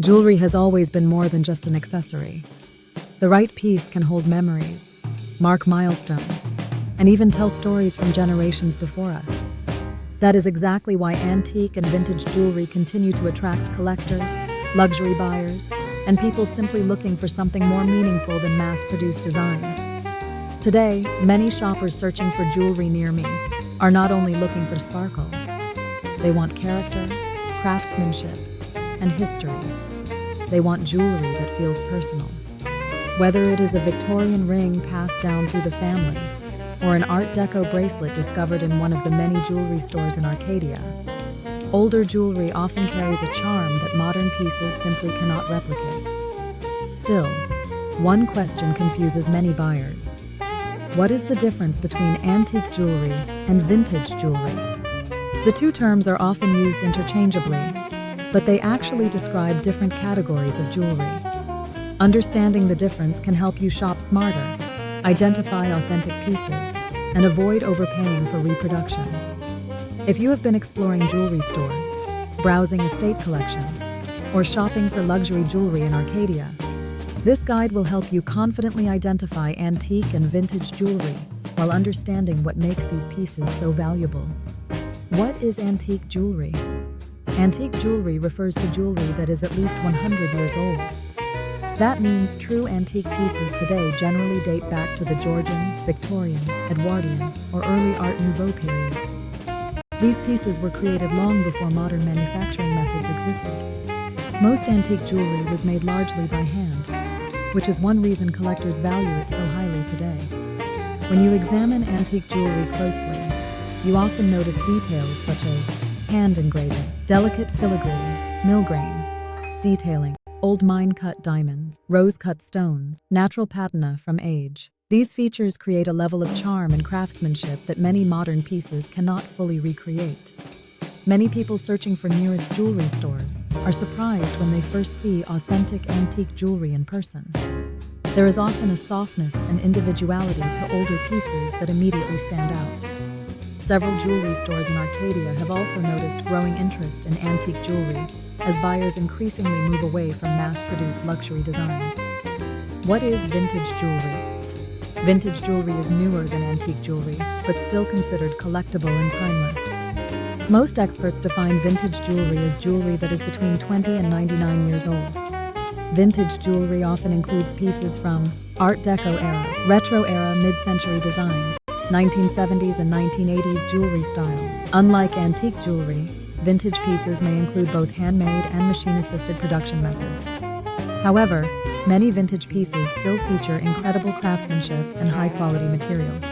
Jewelry has always been more than just an accessory. The right piece can hold memories, mark milestones, and even tell stories from generations before us. That is exactly why antique and vintage jewelry continue to attract collectors, luxury buyers, and people simply looking for something more meaningful than mass-produced designs. Today, many shoppers searching for jewelry near me are not only looking for sparkle. They want character, craftsmanship, and history. They want jewelry that feels personal. Whether it is a Victorian ring passed down through the family or an Art Deco bracelet discovered in one of the many jewelry stores in Arcadia, older jewelry often carries a charm that modern pieces simply cannot replicate. Still, one question confuses many buyers. What is the difference between antique jewelry and vintage jewelry? The two terms are often used interchangeably, but they actually describe different categories of jewelry. Understanding the difference can help you shop smarter, identify authentic pieces, and avoid overpaying for reproductions. If you have been exploring jewelry stores, browsing estate collections, or shopping for luxury jewelry in Arcadia, this guide will help you confidently identify antique and vintage jewelry while understanding what makes these pieces so valuable. What is antique jewelry? Antique jewelry refers to jewelry that is at least 100 years old. That means true antique pieces today generally date back to the Georgian, Victorian, Edwardian, or early Art Nouveau periods. These pieces were created long before modern manufacturing methods existed. Most antique jewelry was made largely by hand, which is one reason collectors value it so highly today. When you examine antique jewelry closely, you often notice details such as hand engraving, delicate filigree, millgrain, detailing, old mine-cut diamonds, rose-cut stones, natural patina from age. These features create a level of charm and craftsmanship that many modern pieces cannot fully recreate. Many people searching for nearest jewelry stores are surprised when they first see authentic antique jewelry in person. There is often a softness and individuality to older pieces that immediately stand out. Several jewelry stores in Arcadia have also noticed growing interest in antique jewelry as buyers increasingly move away from mass-produced luxury designs. What is vintage jewelry? Vintage jewelry is newer than antique jewelry, but still considered collectible and timeless. Most experts define vintage jewelry as jewelry that is between 20 and 99 years old. Vintage jewelry often includes pieces from Art Deco era, Retro era mid-century designs, 1970s and 1980s jewelry styles. Unlike antique jewelry, vintage pieces may include both handmade and machine-assisted production methods. However, many vintage pieces still feature incredible craftsmanship and high-quality materials.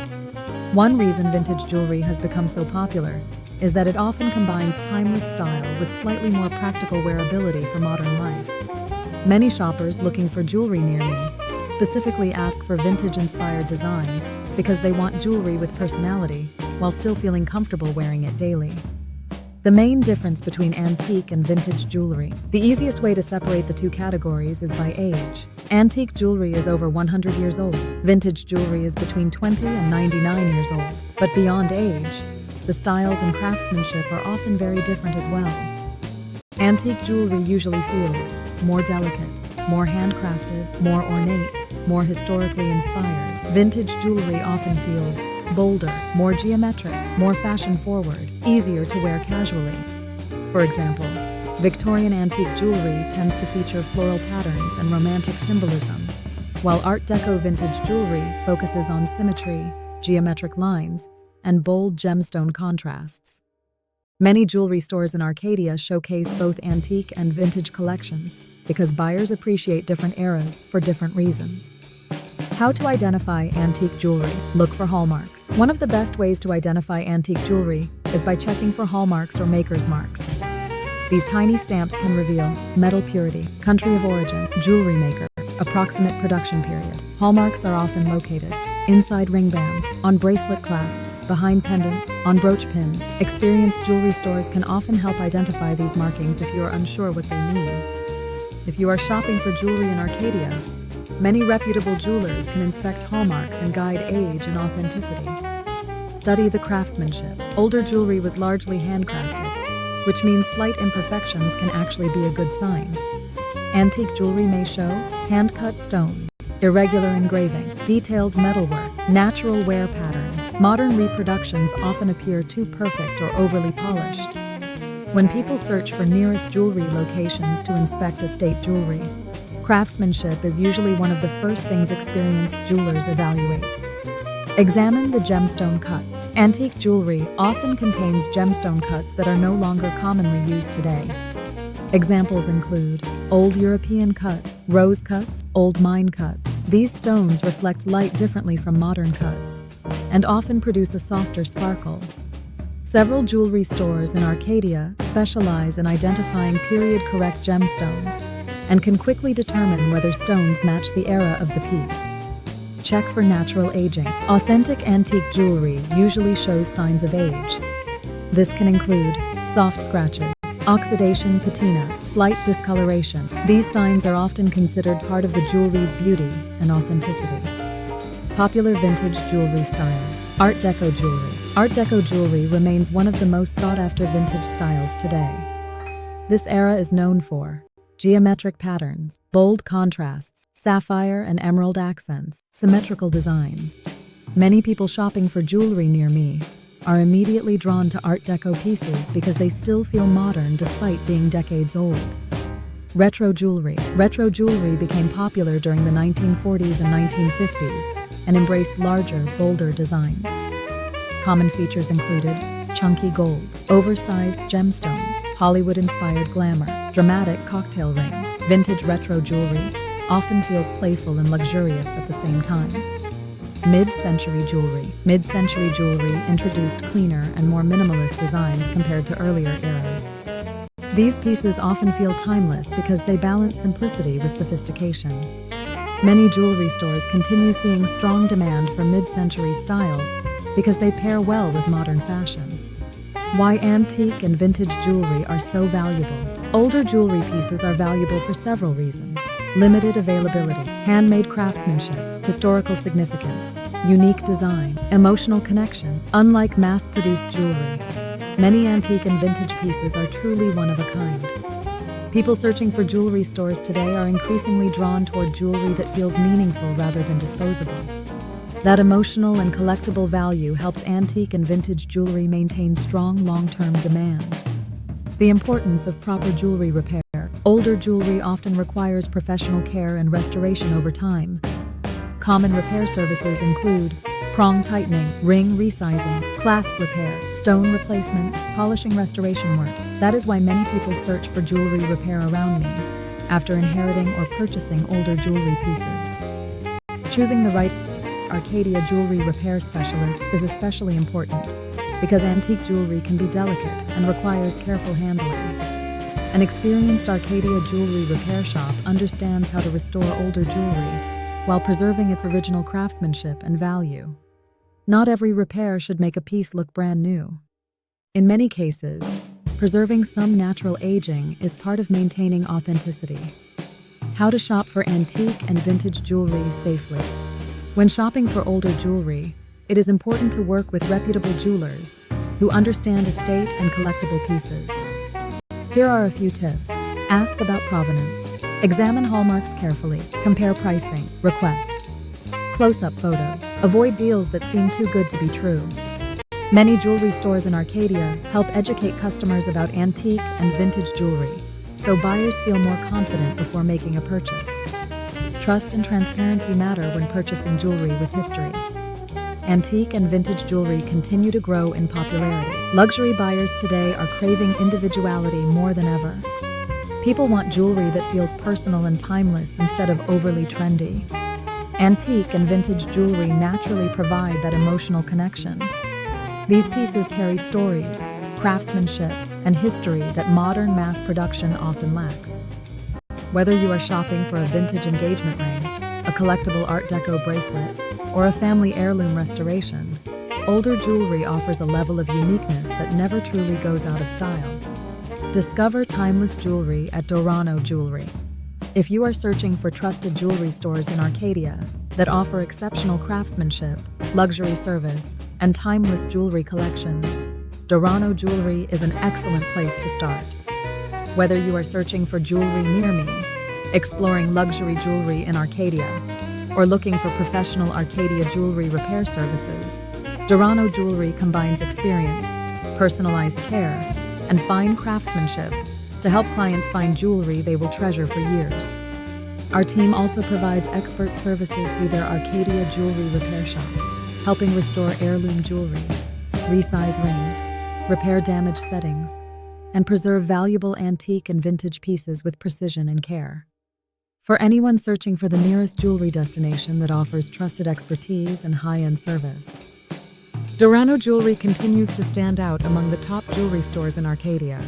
One reason vintage jewelry has become so popular is that it often combines timeless style with slightly more practical wearability for modern life. Many shoppers looking for jewelry near me specifically ask for vintage-inspired designs because they want jewelry with personality while still feeling comfortable wearing it daily. The main difference between antique and vintage jewelry. The easiest way to separate the two categories is by age. Antique jewelry is over 100 years old. Vintage jewelry is between 20 and 99 years old. But beyond age, the styles and craftsmanship are often very different as well. Antique jewelry usually feels more delicate, more handcrafted, more ornate, more historically inspired. Vintage jewelry often feels bolder, more geometric, more fashion-forward, easier to wear casually. For example, Victorian antique jewelry tends to feature floral patterns and romantic symbolism, while Art Deco vintage jewelry focuses on symmetry, geometric lines, and bold gemstone contrasts. Many jewelry stores in Arcadia showcase both antique and vintage collections because buyers appreciate different eras for different reasons. How to identify antique jewelry? Look for hallmarks. One of the best ways to identify antique jewelry is by checking for hallmarks or maker's marks. These tiny stamps can reveal metal purity, country of origin, jewelry maker, approximate production period. Hallmarks are often located inside ring bands, on bracelet clasps, behind pendants, on brooch pins. Experienced jewelry stores can often help identify these markings if you are unsure what they mean. If you are shopping for jewelry in Arcadia, many reputable jewelers can inspect hallmarks and guide age and authenticity. Study the craftsmanship. Older jewelry was largely handcrafted, which means slight imperfections can actually be a good sign. Antique jewelry may show hand-cut stones, irregular engraving, detailed metalwork, natural wear patterns. Modern reproductions often appear too perfect or overly polished. When people search for nearest jewelry locations to inspect estate jewelry, craftsmanship is usually one of the first things experienced jewelers evaluate. Examine the gemstone cuts. Antique jewelry often contains gemstone cuts that are no longer commonly used today. Examples include old European cuts, rose cuts, old mine cuts. These stones reflect light differently from modern cuts and often produce a softer sparkle. Several jewelry stores in Arcadia specialize in identifying period-correct gemstones and can quickly determine whether stones match the era of the piece. Check for natural aging. Authentic antique jewelry usually shows signs of age. This can include soft scratches, oxidation, patina, slight discoloration. These signs are often considered part of the jewelry's beauty and authenticity. Popular vintage jewelry styles. Art Deco jewelry. Art Deco jewelry remains one of the most sought-after vintage styles today. This era is known for geometric patterns, bold contrasts, sapphire and emerald accents, symmetrical designs. Many people shopping for jewelry near me are immediately drawn to Art Deco pieces because they still feel modern despite being decades old. Retro jewelry. Retro jewelry became popular during the 1940s and 1950s and embraced larger, bolder designs. Common features included chunky gold, oversized gemstones, Hollywood-inspired glamour, dramatic cocktail rings. Vintage retro jewelry often feels playful and luxurious at the same time. Mid-century jewelry. Mid-century jewelry introduced cleaner and more minimalist designs compared to earlier eras. These pieces often feel timeless because they balance simplicity with sophistication. Many jewelry stores continue seeing strong demand for mid-century styles because they pair well with modern fashion. Why antique and vintage jewelry are so valuable. Older jewelry pieces are valuable for several reasons. Limited availability, handmade craftsmanship, historical significance, unique design, emotional connection. Unlike mass-produced jewelry, many antique and vintage pieces are truly one of a kind. People searching for jewelry stores today are increasingly drawn toward jewelry that feels meaningful rather than disposable. That emotional and collectible value helps antique and vintage jewelry maintain strong long-term demand. The importance of proper jewelry repair. Older jewelry often requires professional care and restoration over time. Common repair services include prong tightening, ring resizing, clasp repair, stone replacement, polishing restoration work. That is why many people search for jewelry repair around me after inheriting or purchasing older jewelry pieces. Choosing the right Arcadia jewelry repair specialist is especially important because antique jewelry can be delicate and requires careful handling. An experienced Arcadia jewelry repair shop understands how to restore older jewelry while preserving its original craftsmanship and value. Not every repair should make a piece look brand new. In many cases, preserving some natural aging is part of maintaining authenticity. How to shop for antique and vintage jewelry safely. When shopping for older jewelry, it is important to work with reputable jewelers who understand estate and collectible pieces. Here are a few tips. Ask about provenance. Examine hallmarks carefully. Compare pricing. Request close-up photos. Avoid deals that seem too good to be true. Many jewelry stores in Arcadia help educate customers about antique and vintage jewelry, so buyers feel more confident before making a purchase. Trust and transparency matter when purchasing jewelry with history. Antique and vintage jewelry continue to grow in popularity. Luxury buyers today are craving individuality more than ever. People want jewelry that feels personal and timeless instead of overly trendy. Antique and vintage jewelry naturally provide that emotional connection. These pieces carry stories, craftsmanship, and history that modern mass production often lacks. Whether you are shopping for a vintage engagement ring, a collectible Art Deco bracelet, or a family heirloom restoration, older jewelry offers a level of uniqueness that never truly goes out of style. Discover timeless jewelry at Dorano Jewelry. If you are searching for trusted jewelry stores in Arcadia that offer exceptional craftsmanship, luxury service, and timeless jewelry collections, Dorano Jewelry is an excellent place to start. Whether you are searching for jewelry near me Exploring luxury jewelry in Arcadia, or looking for professional Arcadia jewelry repair services, Dorano Jewelry combines experience, personalized care, and fine craftsmanship to help clients find jewelry they will treasure for years. Our team also provides expert services through their Arcadia Jewelry Repair Shop, helping restore heirloom jewelry, resize rings, repair damaged settings, and preserve valuable antique and vintage pieces with precision and care. For anyone searching for the nearest jewelry destination that offers trusted expertise and high-end service, Dorano Jewelry continues to stand out among the top jewelry stores in Arcadia.